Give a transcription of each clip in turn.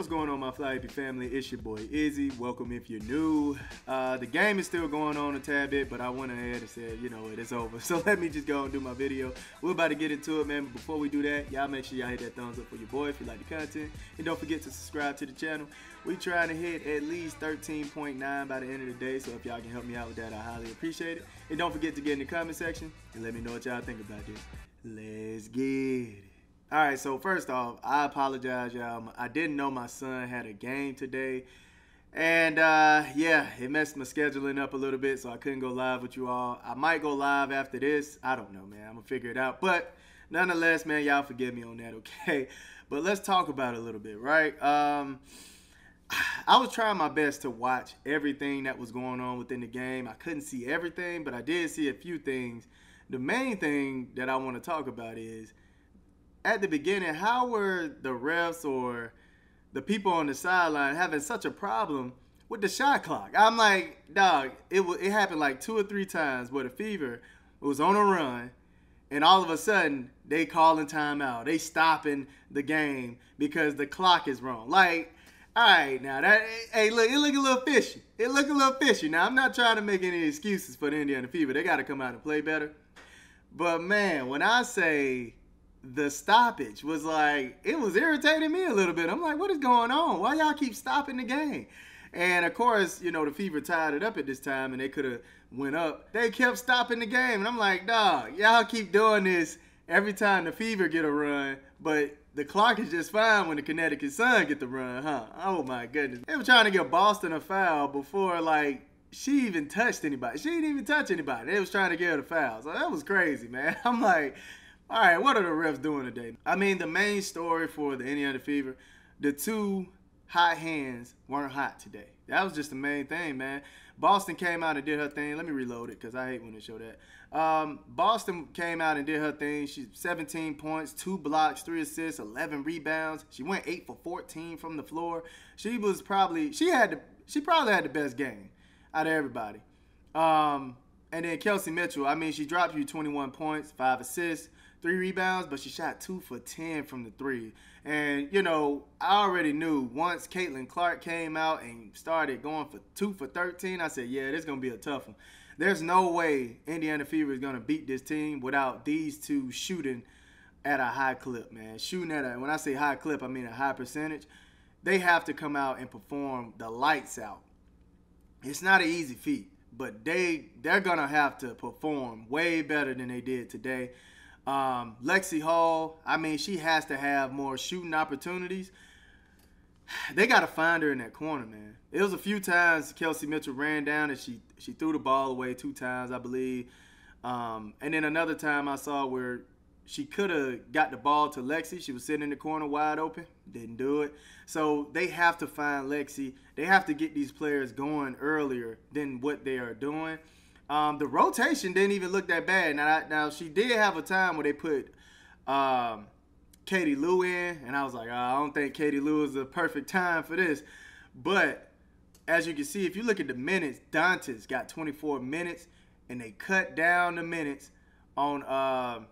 What's going on, my Fly Hippie family? It's your boy Izzy. Welcome if you're new. The game is still going on a tad bit, but I went ahead and said, you know what, it's over. So let me just go and do my video. We're about to get into it, man. But before we do that, y'all make sure y'all hit that thumbs up for your boy if you like the content. And don't forget to subscribe to the channel. We trying to hit at least 13.9 by the end of the day. So if y'all can help me out with that, I highly appreciate it. And don't forget to get in the comment section and let me know what y'all think about this. Let's get it. All right, so first off, I apologize, y'all. I didn't know my son had a game today. And, yeah, it messed my scheduling up a little bit, so I couldn't go live with you all. I might go live after this. I don't know, man. I'm going to figure it out. But, nonetheless, man, y'all forgive me on that, okay? But let's talk about it a little bit, right? I was trying my best to watch everything that was going on within the game. I couldn't see everything, but I did see a few things. The main thing that I want to talk about is, at the beginning, how were the refs or the people on the sideline having such a problem with the shot clock? I'm like, dog, it happened like 2 or 3 times where the Fever was on a run, and all of a sudden, they calling timeout. They stopping the game because the clock is wrong. Like, all right, now, hey, look, it look a little fishy. It look a little fishy. Now, I'm not trying to make any excuses for the Indiana Fever. They got to come out and play better. But, man, when I say the stoppage was like, it was irritating me a little bit. I'm like, what is going on? Why y'all keep stopping the game? And of course, you know, the Fever tied it up at this time and they could have went up. They kept stopping the game. And I'm like, dog, y'all keep doing this every time the Fever get a run, but the clock is just fine when the Connecticut Sun get the run, huh? Oh my goodness. They were trying to give Boston a foul before, like, she even touched anybody. She didn't even touch anybody. They was trying to give her the foul. So that was crazy, man. I'm like, all right, what are the refs doing today? I mean, the main story for the Indiana Fever, the 2 hot hands weren't hot today. That was just the main thing, man. Boston came out and did her thing. Let me reload it because I hate when they show that. Boston came out and did her thing. She's 17 points, 2 blocks, 3 assists, 11 rebounds. She went 8 for 14 from the floor. She probably had the best game out of everybody. And then Kelsey Mitchell, I mean, she dropped you 21 points, 5 assists, 3 rebounds, but she shot 2 for 10 from the 3. And, you know, I already knew once Caitlin Clark came out and started going for 2 for 13, I said, yeah, this is going to be a tough one. There's no way Indiana Fever is going to beat this team without these 2 shooting at a high clip, man. Shooting at when I say high clip, I mean a high percentage. They have to come out and perform the lights out. It's not an easy feat, but they're going to have to perform way better than they did today. Lexi Hall, I mean, she has to have more shooting opportunities. They got to find her in that corner, man. It was a few times Kelsey Mitchell ran down and she threw the ball away 2 times, I believe. And then another time I saw where she could have got the ball to Lexi. She was sitting in the corner wide open. Didn't do it. So they have to find Lexi. They have to get these players going earlier than what they are doing. The rotation didn't even look that bad. Now she did have a time where they put Katie Lou in, and I was like, I don't think Katie Lou is the perfect time for this. But as you can see, if you look at the minutes, Dantas got 24 minutes, and they cut down the minutes on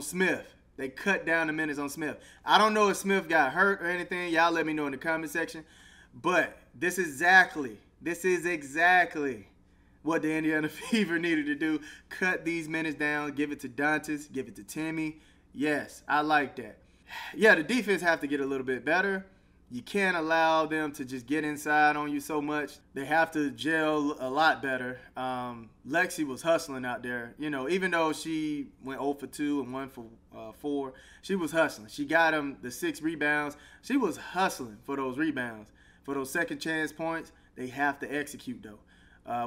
Smith. They cut down the minutes on Smith. I don't know if Smith got hurt or anything. Y'all let me know in the comment section. But this is exactly what the Indiana Fever needed to do. Cut these minutes down, give it to Dantas, give it to Timmy. Yes, I like that. Yeah, the defense have to get a little bit better. You can't allow them to just get inside on you so much. They have to gel a lot better. Lexi was hustling out there. You know, even though she went 0 for 2 and 1 for 4, she was hustling. She got him the 6 rebounds. She was hustling for those rebounds. For those second chance points, they have to execute, though.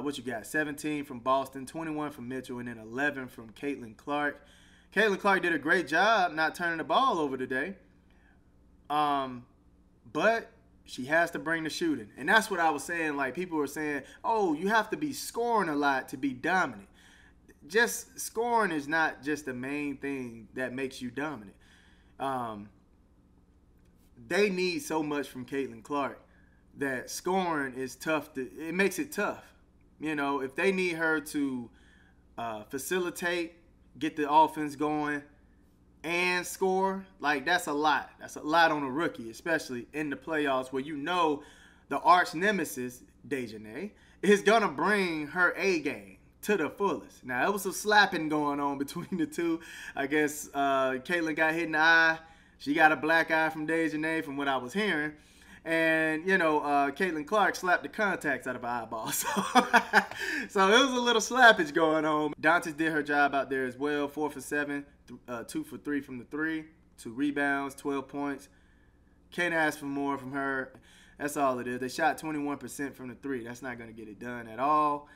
What you got? 17 from Boston, 21 from Mitchell, and then 11 from Caitlin Clark. Caitlin Clark did a great job not turning the ball over today. But she has to bring the shooting. And that's what I was saying. Like, people were saying, oh, you have to be scoring a lot to be dominant. Just scoring is not just the main thing that makes you dominant. They need so much from Caitlin Clark that scoring is tough. It makes it tough. You know, if they need her to facilitate, get the offense going, and score, like that's a lot. That's a lot on a rookie, especially in the playoffs where you know the arch nemesis, Dejanay, is gonna bring her A game to the fullest. Now it was some slapping going on between the two. I guess Caitlyn got hit in the eye. She got a black eye from Dejanay from what I was hearing. And, you know, Caitlin Clark slapped the contacts out of her eyeball. So it was a little slappage going on. Dantas did her job out there as well. 4 for 7, 2 for 3 from the 3, 2 rebounds, 12 points. Can't ask for more from her. That's all it is. They shot 21% from the 3. That's not going to get it done at all.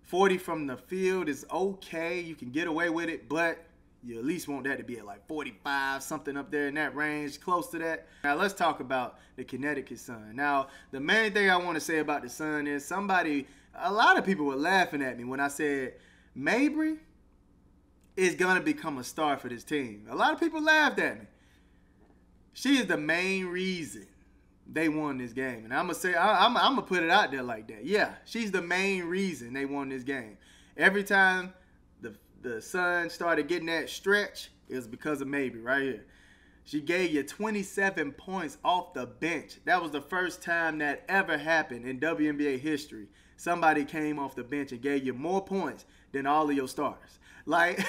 40 from the field is okay. You can get away with it, but you at least want that to be at like 45, something up there in that range, close to that. Now let's talk about the Connecticut Sun. Now, the main thing I want to say about the Sun is a lot of people were laughing at me when I said Mabrey is going to become a star for this team. A lot of people laughed at me. She is the main reason they won this game. And I'm going to say, I'm going to put it out there like that. Yeah, she's the main reason they won this game. Every time the Sun started getting that stretch, it was because of Mabrey right here. She gave you 27 points off the bench. That was the first time that ever happened in WNBA history. Somebody came off the bench and gave you more points than all of your stars. Like,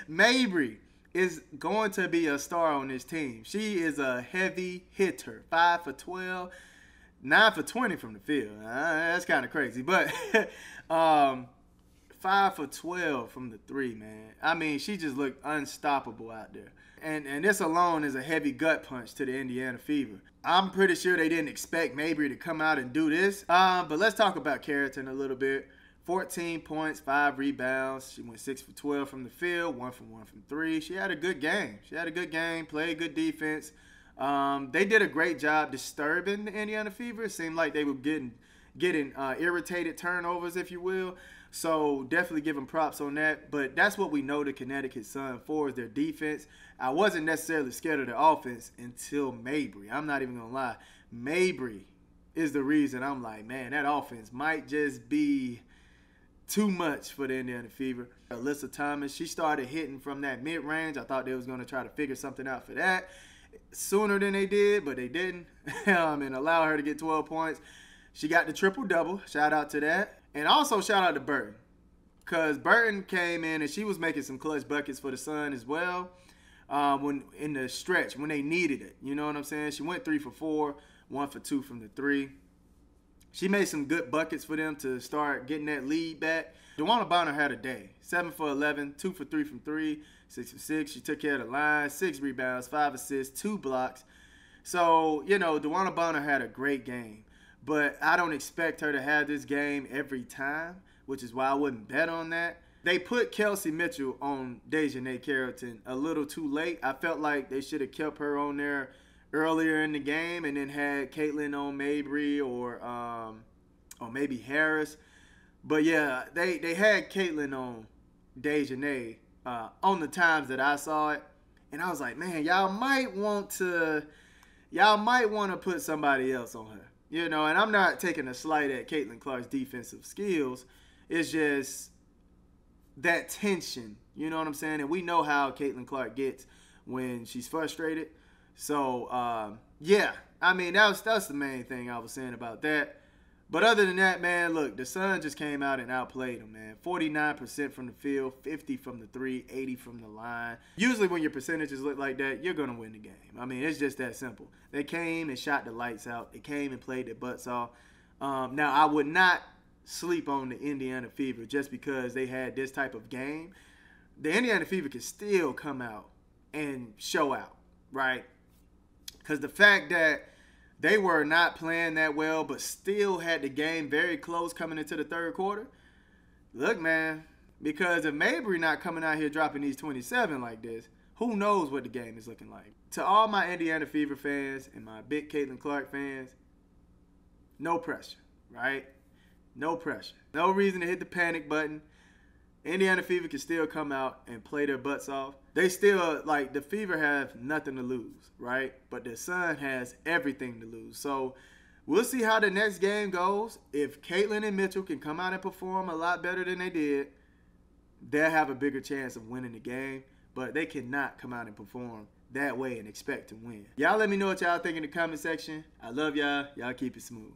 Mabrey is going to be a star on this team. She is a heavy hitter. 5 for 12, 9 for 20 from the field. That's kind of crazy. But 5 for 12 from the 3, man. I mean, she just looked unstoppable out there. And this alone is a heavy gut punch to the Indiana Fever. I'm pretty sure they didn't expect Mabrey to come out and do this. But let's talk about Carrington a little bit. 14 points, 5 rebounds. She went 6 for 12 from the field, 1 for 1 from 3. She had a good game. Played good defense. They did a great job disturbing the Indiana Fever. It seemed like they were getting irritated turnovers, if you will. So definitely give them props on that. But that's what we know the Connecticut Sun for, is their defense. I wasn't necessarily scared of their offense until Mabrey. I'm not even going to lie. Mabrey is the reason I'm like, man, that offense might just be too much for the Indiana Fever. Alyssa Thomas, she started hitting from that mid-range. I thought they was going to try to figure something out for that sooner than they did, but they didn't. And allow her to get 12 points. She got the triple-double. Shout out to that. And also shout out to Burton, because Burton came in and she was making some clutch buckets for the Sun as well when in the stretch, when they needed it. You know what I'm saying? She went 3 for 4, 1 for 2 from the 3. She made some good buckets for them to start getting that lead back. DeWanna Bonner had a day. 7 for 11, 2 for 3 from 3, 6 for 6. She took care of the line, 6 rebounds, 5 assists, 2 blocks. So, you know, DeWanna Bonner had a great game. But I don't expect her to have this game every time, which is why I wouldn't bet on that. They put Kelsey Mitchell on Dejanay Carrington a little too late. I felt like they should have kept her on there earlier in the game and then had Caitlyn on Mabrey or maybe Harris. But yeah, they had Caitlyn on Dejanay on the times that I saw it. And I was like, man, y'all might want to put somebody else on her. You know, and I'm not taking a slight at Caitlin Clark's defensive skills. It's just that tension. You know what I'm saying? And we know how Caitlin Clark gets when she's frustrated. So, yeah. I mean, that's the main thing I was saying about that. But other than that, man, look, the Sun just came out and outplayed them, man. 49% from the field, 50 from the 3, 80 from the line. Usually when your percentages look like that, you're going to win the game. I mean, it's just that simple. They came and shot the lights out. They came and played their butts off. Now, I would not sleep on the Indiana Fever just because they had this type of game. The Indiana Fever can still come out and show out, right? Because the fact that they were not playing that well, but still had the game very close coming into the third quarter. Look, man, because if Mabrey not coming out here dropping these 27 like this, who knows what the game is looking like. To all my Indiana Fever fans and my big Caitlin Clark fans, no pressure, right? No pressure. No reason to hit the panic button. Indiana Fever can still come out and play their butts off. They still, like, the Fever have nothing to lose, right? But the Sun has everything to lose. So we'll see how the next game goes. If Caitlyn and Mitchell can come out and perform a lot better than they did, they'll have a bigger chance of winning the game. but they cannot come out and perform that way and expect to win. Y'all let me know what y'all think in the comment section. I love y'all. Y'all keep it smooth.